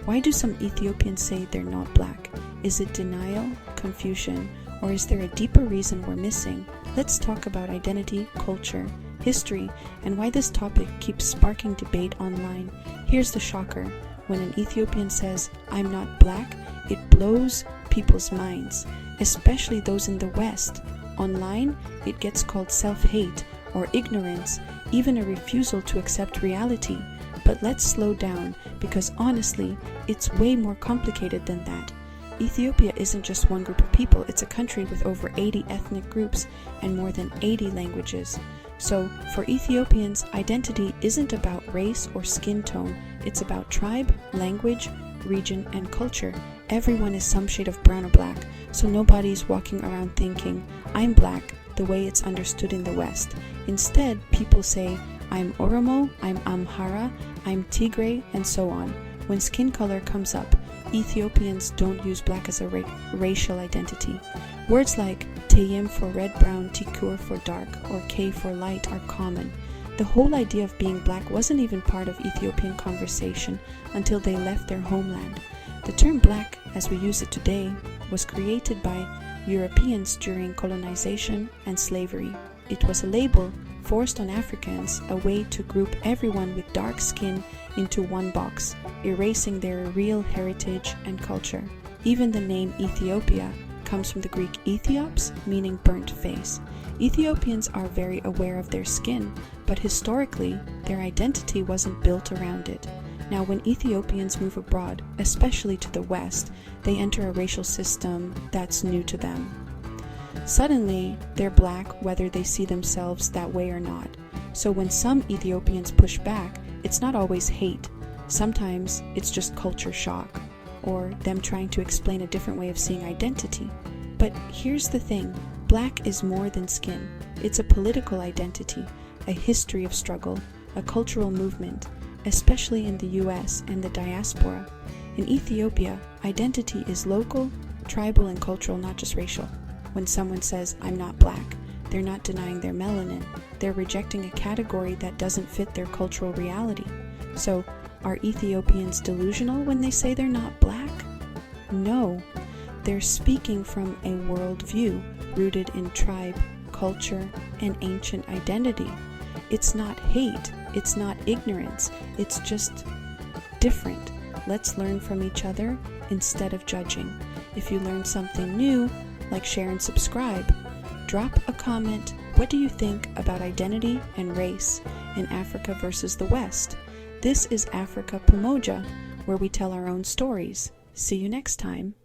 Why do some Ethiopians say they're not black? Is it denial, confusion, or is there a deeper reason we're missing? Let's talk about identity, culture, history, and why this topic keeps sparking debate online. Here's the shocker. When an Ethiopian says, "I'm not black," it blows people's minds, especially those in the West. Online, it gets called self-hate or ignorance, even a refusal to accept reality. But let's slow down, because honestly, it's way more complicated than that. Ethiopia isn't just one group of people, it's a country with over 80 ethnic groups and more than 80 languages. So, for Ethiopians, identity isn't about race or skin tone, it's about tribe, language, region, and culture. Everyone is some shade of brown or black, so nobody's walking around thinking, "I'm black," the way it's understood in the West. Instead, people say, "I'm Oromo, I'm Amhara, I'm Tigray," and so on. When skin color comes up, Ethiopians don't use black as a racial identity. Words like Teyim for red-brown, Tikur for dark, or K for light are common. The whole idea of being black wasn't even part of Ethiopian conversation until they left their homeland. The term black, as we use it today, was created by Europeans during colonization and slavery. It was a label forced on Africans, a way to group everyone with dark skin into one box, erasing their real heritage and culture. Even the name Ethiopia comes from the Greek Ethiops, meaning burnt face. Ethiopians are very aware of their skin, but historically, their identity wasn't built around it. Now, when Ethiopians move abroad, especially to the West, they enter a racial system that's new to them. Suddenly, they're black whether they see themselves that way or not. So when some Ethiopians push back, it's not always hate. Sometimes it's just culture shock, or them trying to explain a different way of seeing identity. But here's the thing, black is more than skin. It's a political identity, a history of struggle, a cultural movement, especially in the US and the diaspora. In Ethiopia, identity is local, tribal, and cultural, not just racial. When someone says, "I'm not black," they're not denying their melanin. They're rejecting a category that doesn't fit their cultural reality. So, are Ethiopians delusional when they say they're not black? No. They're speaking from a worldview rooted in tribe, culture, and ancient identity. It's not hate. It's not ignorance. It's just different. Let's learn from each other instead of judging. If you learn something new, like share and subscribe. Drop a comment. What do you think about identity and race in Africa versus the West? This is Africa Pamoja, where we tell our own stories. See you next time.